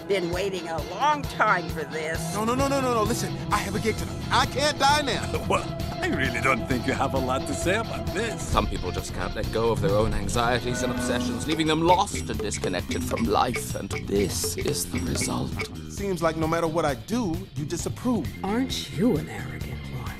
Been waiting a long time for this. No. Listen, I have a gig tonight. I can't die now. Well, I really don't think you have a lot to say about this. Some people just can't let go of their own anxieties and obsessions, leaving them lost and disconnected from life, and this is the result. Seems like no matter what I do, you disapprove. Aren't you an arrogant one?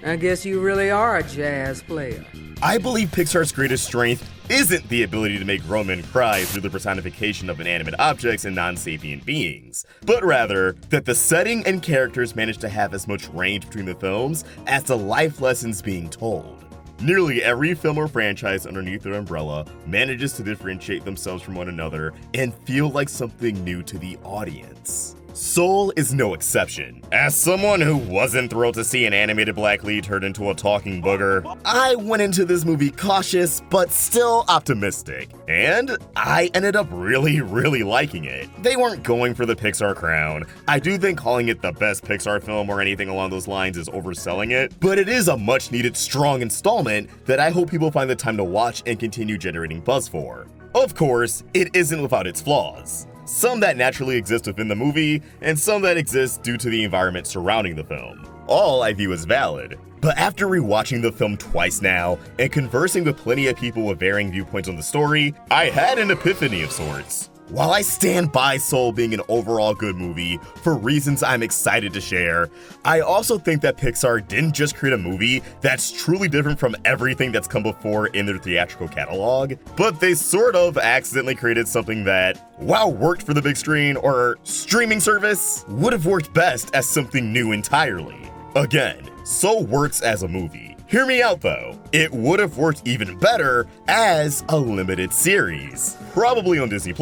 I guess you really are a jazz player. I believe Pixar's greatest strength isn't the ability to make grown men cry through the personification of inanimate objects and non-sapient beings, but rather that the setting and characters manage to have as much range between the films as the life lessons being told. Nearly every film or franchise underneath their umbrella manages to differentiate themselves from one another and feel like something new to the audience. Soul is no exception. As someone who wasn't thrilled to see an animated black lead turn into a talking booger, I went into this movie cautious but still optimistic, and I ended up really liking it. They weren't going for the Pixar crown. I do think calling it the best Pixar film or anything along those lines is overselling it, but it is a much needed strong installment that I hope people find the time to watch and continue generating buzz for. Of course, it isn't without its flaws. Some that naturally exist within the movie, and some that exist due to the environment surrounding the film. All I view as valid. But after rewatching the film twice now, and conversing with plenty of people with varying viewpoints on the story, I had an epiphany of sorts. While I stand by Soul being an overall good movie for reasons I'm excited to share, I also think that Pixar didn't just create a movie that's truly different from everything that's come before in their theatrical catalog, but they sort of accidentally created something that, while worked for the big screen or streaming service, would have worked best as something new entirely. Again, Soul works as a movie. Hear me out though, it would have worked even better as a limited series, probably on Disney+.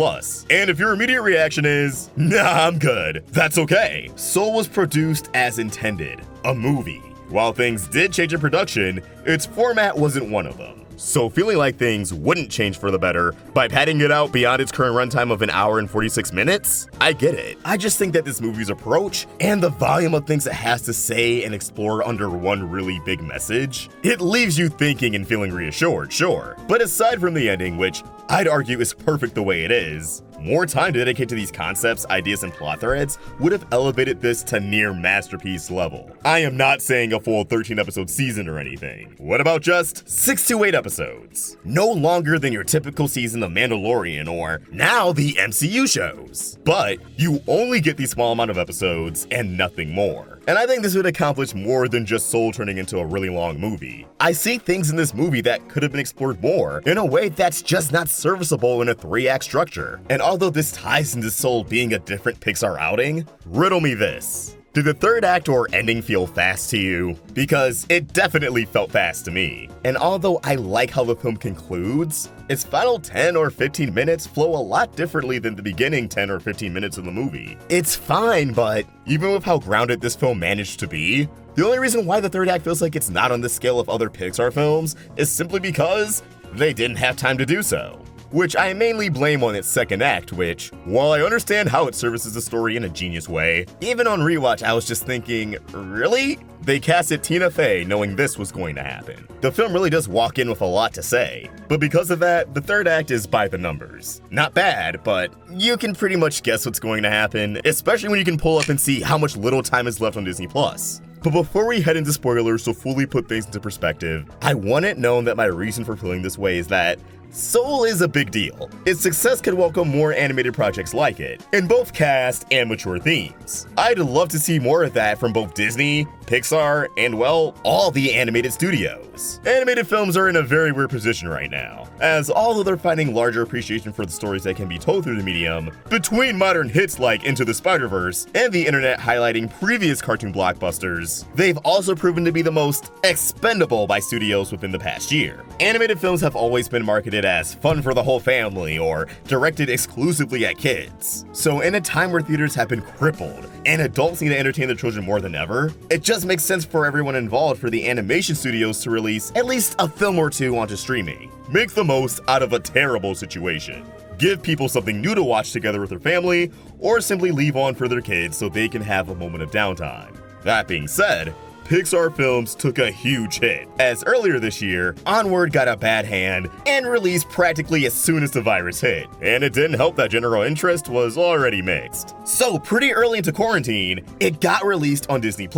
And if your immediate reaction is, nah, I'm good, that's okay. Soul was produced as intended, a movie. While things did change in production, its format wasn't one of them. So feeling like things wouldn't change for the better by padding it out beyond its current runtime of 1 hour and 46 minutes, I get it. I just think that this movie's approach and the volume of things it has to say and explore under one really big message, it leaves you thinking and feeling reassured, sure. But aside from the ending, which I'd argue is perfect the way it is, more time to dedicate to these concepts, ideas, and plot threads would have elevated this to near masterpiece level. I am not saying a full 13-episode season or anything. What about just 6 to 8 episodes? No longer than your typical season of Mandalorian or now the MCU shows. But you only get these small amount of episodes and nothing more. And I think this would accomplish more than just Soul turning into a really long movie. I see things in this movie that could have been explored more in a way that's just not serviceable in a 3-act structure. And although this ties into Soul being a different Pixar outing, riddle me this. Did the third act or ending feel fast to you? Because it definitely felt fast to me. And although I like how the film concludes, its final 10 or 15 minutes flow a lot differently than the beginning 10 or 15 minutes of the movie. It's fine, but even with how grounded this film managed to be, the only reason why the third act feels like it's not on the scale of other Pixar films is simply because they didn't have time to do so. Which I mainly blame on its second act, which, while I understand how it services the story in a genius way, even on rewatch I was just thinking, really? They casted Tina Fey knowing this was going to happen. The film really does walk in with a lot to say, but because of that, the third act is by the numbers. Not bad, but you can pretty much guess what's going to happen, especially when you can pull up and see how much little time is left on Disney+. But before we head into spoilers to fully put things into perspective, I want it known that my reason for feeling this way is that Soul is a big deal. Its success could welcome more animated projects like it, in both cast and mature themes. I'd love to see more of that from both Disney, Pixar, and well, all the animated studios. Animated films are in a very weird position right now, as although they're finding larger appreciation for the stories that can be told through the medium, between modern hits like Into the Spider-Verse and the internet highlighting previous cartoon blockbusters, they've also proven to be the most expendable by studios within the past year. Animated films have always been marketed as fun for the whole family or directed exclusively at kids. So in a time where theaters have been crippled and adults need to entertain their children more than ever, it just makes sense for everyone involved for the animation studios to release at least a film or two onto streaming. Make the most out of a terrible situation. Give people something new to watch together with their family, or simply leave on for their kids so they can have a moment of downtime. That being said, Pixar films took a huge hit, as earlier this year, Onward got a bad hand and released practically as soon as the virus hit, and it didn't help that general interest was already mixed. So pretty early into quarantine, it got released on Disney+.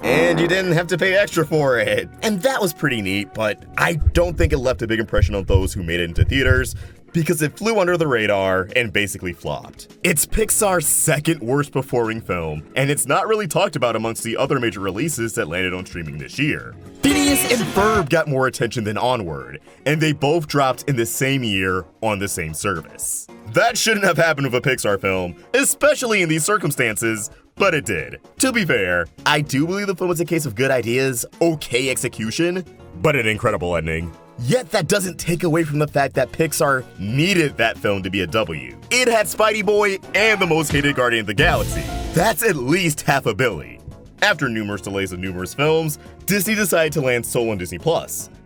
And you didn't have to pay extra for it. And that was pretty neat, but I don't think it left a big impression on those who made it into theaters, because it flew under the radar and basically flopped. It's Pixar's second worst performing film, and it's not really talked about amongst the other major releases that landed on streaming this year. Phineas and Ferb got more attention than Onward, and they both dropped in the same year on the same service. That shouldn't have happened with a Pixar film, especially in these circumstances, but it did. To be fair, I do believe the film was a case of good ideas, okay execution, but an incredible ending. Yet that doesn't take away from the fact that Pixar needed that film to be a W. It had Spidey Boy and the most hated Guardian of the Galaxy. That's at least half a billy. After numerous delays of numerous films, Disney decided to land Soul on Disney+.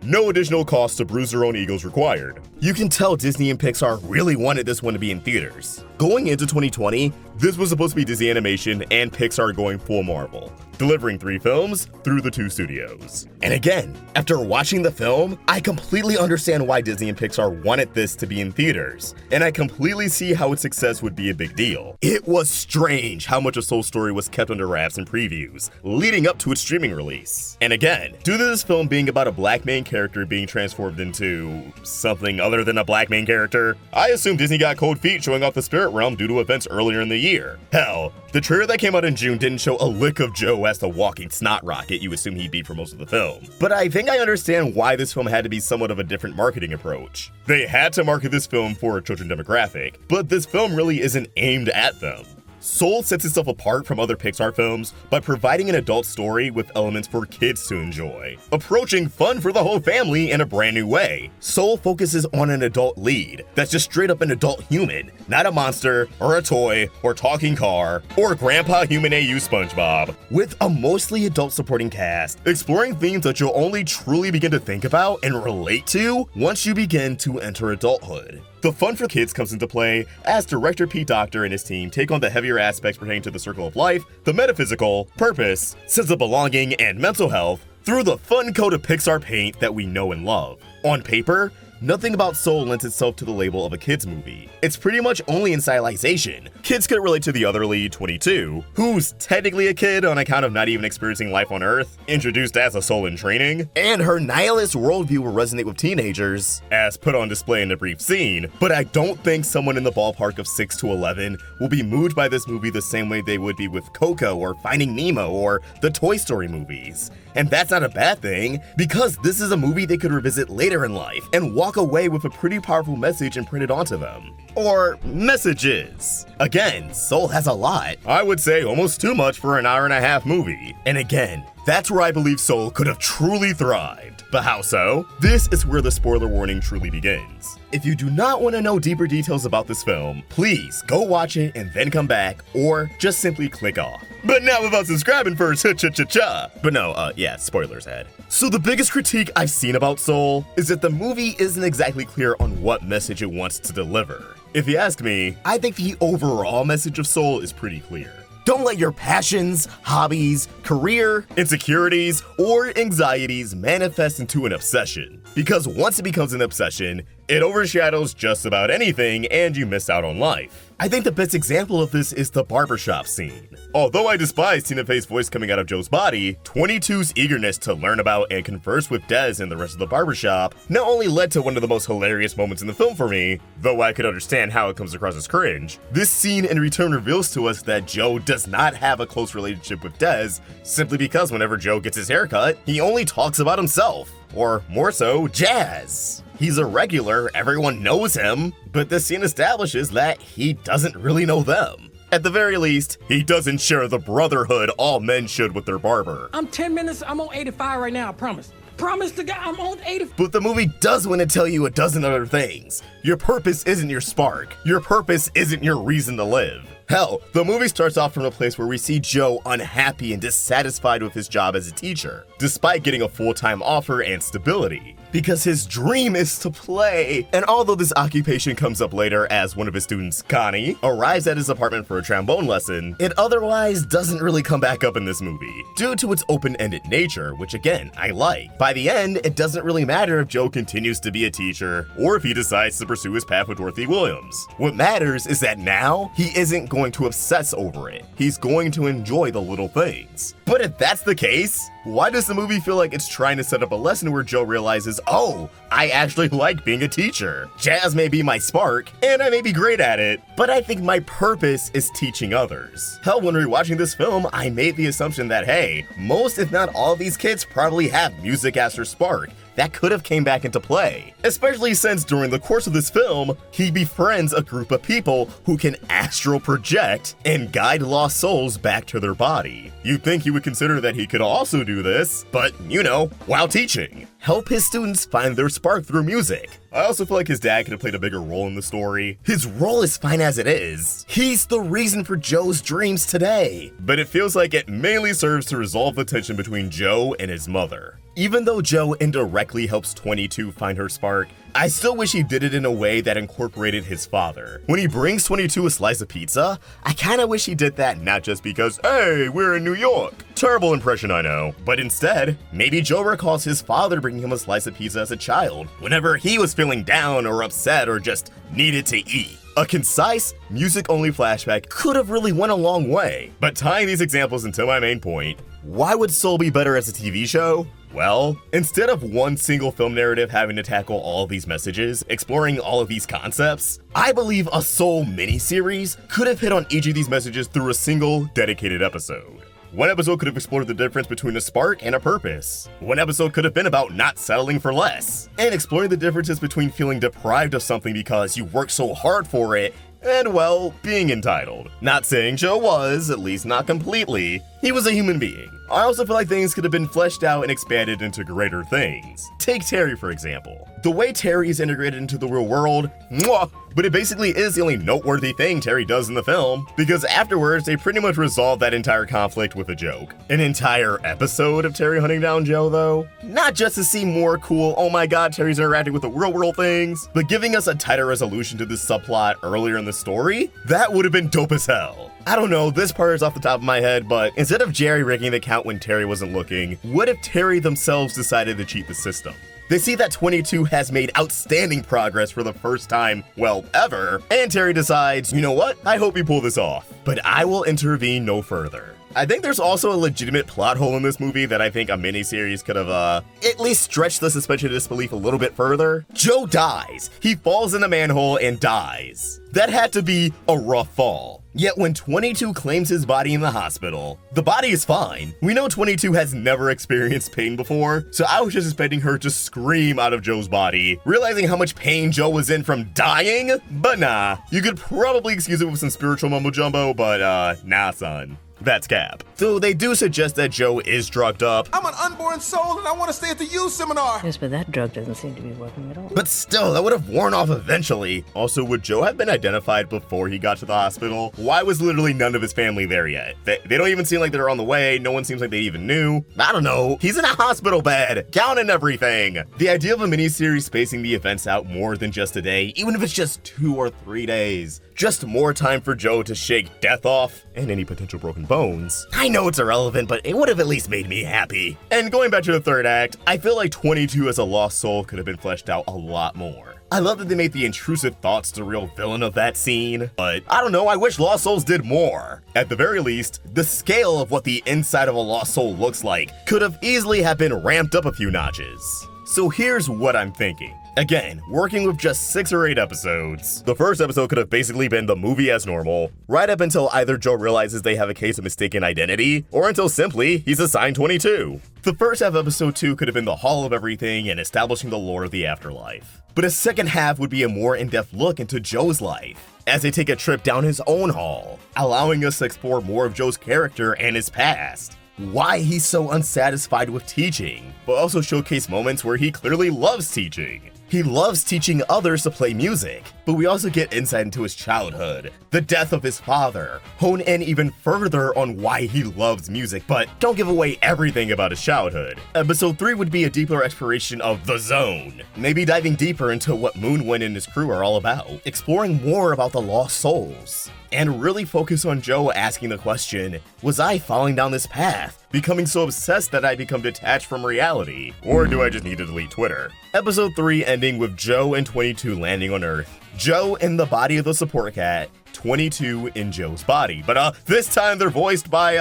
No additional cost to bruise their own egos required. You can tell Disney and Pixar really wanted this one to be in theaters. Going into 2020, this was supposed to be Disney Animation and Pixar going full Marvel, delivering 3 films through the 2 studios. And again, after watching the film, I completely understand why Disney and Pixar wanted this to be in theaters, and I completely see how its success would be a big deal. It was strange how much of Soul's story was kept under wraps in previews, leading up to its streaming release. And again, due to this film being about a black main character being transformed into something other than a black main character, I assume Disney got cold feet showing off the spirit realm due to events earlier in the year. Hell, the trailer that came out in June didn't show a lick of Joe as the walking snot rocket you assume he'd be for most of the film. But I think I understand why this film had to be somewhat of a different marketing approach. They had to market this film for a children demographic, but this film really isn't aimed at them. Soul sets itself apart from other Pixar films by providing an adult story with elements for kids to enjoy, approaching fun for the whole family in a brand new way. Soul focuses on an adult lead that's just straight up an adult human, not a monster, or a toy, or talking car, or Grandpa Human AU SpongeBob, with a mostly adult supporting cast, exploring themes that you'll only truly begin to think about and relate to once you begin to enter adulthood. The fun for kids comes into play as director Pete Docter and his team take on the heavier aspects pertaining to the circle of life, the metaphysical, purpose, sense of belonging, and mental health through the fun coat of Pixar paint that we know and love. On paper, nothing about Soul lends itself to the label of a kids movie. It's pretty much only in stylization. Kids could relate to the other lead, 22, who's technically a kid on account of not even experiencing life on Earth, introduced as a soul in training, and her nihilist worldview will resonate with teenagers, as put on display in a brief scene, but I don't think someone in the ballpark of 6 to 11 will be moved by this movie the same way they would be with Coco or Finding Nemo or the Toy Story movies. And that's not a bad thing, because this is a movie they could revisit later in life and walk away with a pretty powerful message imprinted onto them. Or messages. Again, Soul has a lot. I would say almost too much for an hour-and-a-half movie. And again, that's where I believe Soul could have truly thrived. But how so? This is where the spoiler warning truly begins. If you do not want to know deeper details about this film, please go watch it and then come back, or just simply click off. But now without subscribing first, cha-cha-cha-cha. But no, yeah, spoilers ahead. So the biggest critique I've seen about Soul is that the movie isn't exactly clear on what message it wants to deliver. If you ask me, I think the overall message of Soul is pretty clear. Don't let your passions, hobbies, career, insecurities, or anxieties manifest into an obsession. Because once it becomes an obsession, it overshadows just about anything and you miss out on life. I think the best example of this is the barbershop scene. Although I despise Tina Fey's voice coming out of Joe's body, 22's eagerness to learn about and converse with Dez and the rest of the barbershop not only led to one of the most hilarious moments in the film for me, though I could understand how it comes across as cringe, this scene in return reveals to us that Joe does not have a close relationship with Dez simply because whenever Joe gets his haircut, he only talks about himself. Or more so, Jazz. He's a regular, everyone knows him, but this scene establishes that he doesn't really know them. At the very least, he doesn't share the brotherhood all men should with their barber. I'm 10 minutes, I'm on 85 right now, I promise. Promise to God, I'm on 80. But the movie does want to tell you a dozen other things. Your purpose isn't your spark. Your purpose isn't your reason to live. Hell, the movie starts off from a place where we see Joe unhappy and dissatisfied with his job as a teacher, despite getting a full-time offer and stability. because his dream is to play. And although this occupation comes up later as one of his students, Connie, arrives at his apartment for a trombone lesson, it otherwise doesn't really come back up in this movie, due to its open-ended nature, which again, I like. By the end, it doesn't really matter if Joe continues to be a teacher, or if he decides to pursue his path with Dorothy Williams. What matters is that now, he isn't going to obsess over it. He's going to enjoy the little things. But if that's the case, why does the movie feel like it's trying to set up a lesson where Joe realizes, oh, I actually like being a teacher. Jazz may be my spark, and I may be great at it, but I think my purpose is teaching others. Hell, when rewatching this film, I made the assumption that, hey, most if not all of these kids probably have music as their spark. That could have came back into play, especially since during the course of this film, he befriends a group of people who can astral project and guide lost souls back to their body. You'd think he would consider that he could also do this, but you know, while teaching. Help his students find their spark through music. I also feel like his dad could have played a bigger role in the story. His role is fine as it is. He's the reason for Joe's dreams today. But it feels like it mainly serves to resolve the tension between Joe and his mother. Even though Joe indirectly helps 22 find her spark, I still wish he did it in a way that incorporated his father. When he brings 22 a slice of pizza, I kinda wish he did that not just because, hey, we're in New York. Terrible impression, I know. But instead, maybe Joe recalls his father bringing him a slice of pizza as a child, whenever he was feeling down or upset or just needed to eat. A concise, music-only flashback could have really went a long way. But tying these examples into my main point, why would Soul be better as a TV show? Well, instead of one single film narrative having to tackle all of these messages, exploring all of these concepts, I believe a Soul miniseries could have hit on each of these messages through a single, dedicated episode. One episode could have explored the difference between a spark and a purpose. One episode could have been about not settling for less, and exploring the differences between feeling deprived of something because you worked so hard for it, and well, being entitled. Not saying Joe was, at least not completely. He was a human being. I also feel like things could have been fleshed out and expanded into greater things. Take Terry, for example. The way Terry is integrated into the real world, mwah, but it basically is the only noteworthy thing Terry does in the film, because afterwards they pretty much resolve that entire conflict with a joke. An entire episode of Terry hunting down Joe, though? Not just to see more cool, oh my god, Terry's interacting with the real world things, but giving us a tighter resolution to this subplot earlier in the story? That would have been dope as hell. I don't know, this part is off the top of my head, but instead of Jerry rigging the count when Terry wasn't looking, what if Terry themselves decided to cheat the system? They see that 22 has made outstanding progress for the first time, well, ever, and Terry decides, you know what, I hope you pull this off, but I will intervene no further. I think there's also a legitimate plot hole in this movie that I think a miniseries could have, at least stretched the suspension of disbelief a little bit further. Joe dies. He falls in a manhole and dies. That had to be a rough fall. Yet when 22 claims his body in the hospital, the body is fine. We know 22 has never experienced pain before, so I was just expecting her to scream out of Joe's body, realizing how much pain Joe was in from dying, but nah. You could probably excuse it with some spiritual mumbo jumbo, but nah son. That's cap. Though they do suggest that Joe is drugged up. I'm an unborn soul and I want to stay at the youth seminar. Yes, but that drug doesn't seem to be working at all. But still, that would have worn off eventually. Also, would Joe have been identified before he got to the hospital? Why was literally none of his family there yet? They don't even seem like they're on the way. No one seems like they even knew. I don't know. He's in a hospital bed, counting everything. The idea of a miniseries spacing the events out more than just a day, even if it's just 2 or 3 days. Just more time for Joe to shake death off and any potential broken bones. I know it's irrelevant, but it would have at least made me happy. And going back to the third act, I feel like 22 as a lost soul could have been fleshed out a lot more. I love that they made the intrusive thoughts the real villain of that scene, but I don't know, I wish Lost Souls did more. At the very least, the scale of what the inside of a lost soul looks like could have easily have been ramped up a few notches. So here's what I'm thinking. Again, working with just 6 or 8 episodes, the first episode could have basically been the movie as normal, right up until either Joe realizes they have a case of mistaken identity, or until simply he's assigned 22. The first half of episode 2 could have been the Hall of Everything and establishing the lore of the afterlife. But a second half would be a more in-depth look into Joe's life, as they take a trip down his own hall, allowing us to explore more of Joe's character and his past. Why he's so unsatisfied with teaching, but also showcase moments where he clearly loves teaching. He loves teaching others to play music. but we also get insight into his childhood, the death of his father, hone in even further on why he loves music, but don't give away everything about his childhood. Episode 3 would be a deeper exploration of the zone, maybe diving deeper into what Moonwind and his crew are all about, exploring more about the lost souls, and really focus on Joe asking the question, was I falling down this path, becoming so obsessed that I become detached from reality, or do I just need to delete Twitter? Episode 3 ending with Joe and 22 landing on Earth, Joe in the body of the support cat, 22 in Joe's body, but this time they're voiced by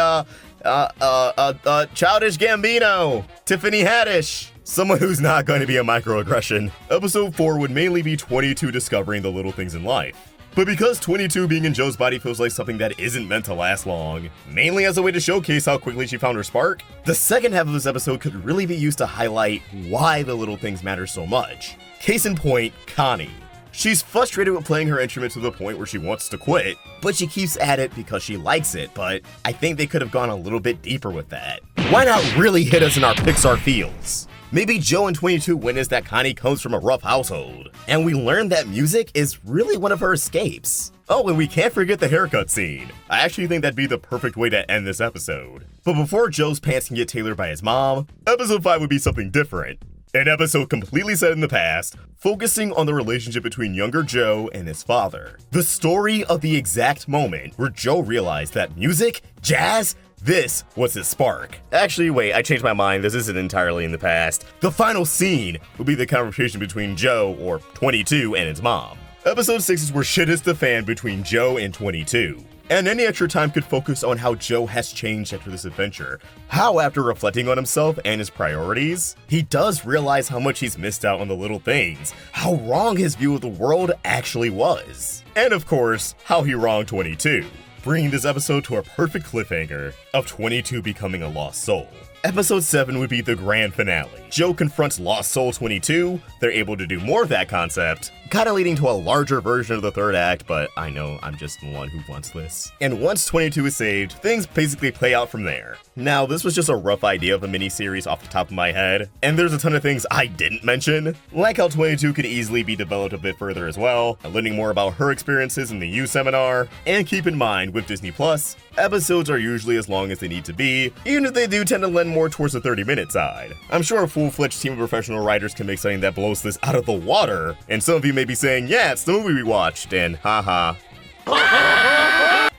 Childish Gambino, Tiffany Haddish, someone who's not going to be a microaggression. Episode 4 would mainly be 22 discovering the little things in life. But because 22 being in Joe's body feels like something that isn't meant to last long, mainly as a way to showcase how quickly she found her spark, the second half of this episode could really be used to highlight why the little things matter so much. Case in point, Connie. She's frustrated with playing her instrument to the point where she wants to quit, but she keeps at it because she likes it, but I think they could have gone a little bit deeper with that. Why not really hit us in our Pixar feels? Maybe Joe and 22 witness that Connie comes from a rough household, and we learn that music is really one of her escapes. Oh, and we can't forget the haircut scene. I actually think that'd be the perfect way to end this episode. But before Joe's pants can get tailored by his mom, episode 5 would be something different. An episode completely set in the past, focusing on the relationship between younger Joe and his father. The story of the exact moment where Joe realized that music, jazz, this was his spark. Actually, wait, I changed my mind. This isn't entirely in the past. The final scene will be the conversation between Joe, or 22, and his mom. Episode 6 is where shit hits the fan between Joe and 22. And any extra time could focus on how Joe has changed after this adventure. How, after reflecting on himself and his priorities, he does realize how much he's missed out on the little things, how wrong his view of the world actually was. And of course, how he wronged 22. Bringing this episode to a perfect cliffhanger of 22 becoming a lost soul. Episode 7 would be the grand finale. Joe confronts Lost Soul 22, they're able to do more of that concept, kinda leading to a larger version of the third act, but I know I'm just the one who wants this. And once 22 is saved, things basically play out from there. Now, this was just a rough idea of a mini-series off the top of my head, and there's a ton of things I didn't mention, like how 22 could easily be developed a bit further as well, learning more about her experiences in the U seminar, and keep in mind, with Disney+, episodes are usually as long as they need to be, even if they do tend to lend more towards the 30-minute side. I'm sure a full-fledged team of professional writers can make something that blows this out of the water, and some of you may be saying, yeah, it's the movie we watched, and haha.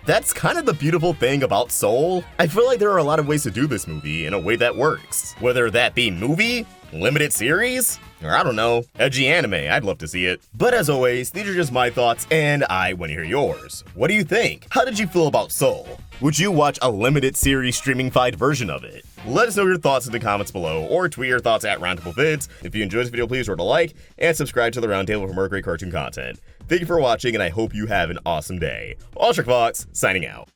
That's kind of the beautiful thing about Soul. I feel like there are a lot of ways to do this movie in a way that works. Whether that be movie, limited series, or I don't know, edgy anime, I'd love to see it. But as always, these are just my thoughts, and I want to hear yours. What do you think? How did you feel about Soul? Would you watch a limited series streaming-fied version of it? Let us know your thoughts in the comments below, or tweet your thoughts at RoundtableVids. If you enjoyed this video, please remember to like, and subscribe to the Roundtable for more great cartoon content. Thank you for watching, and I hope you have an awesome day. Ultra Fox, signing out.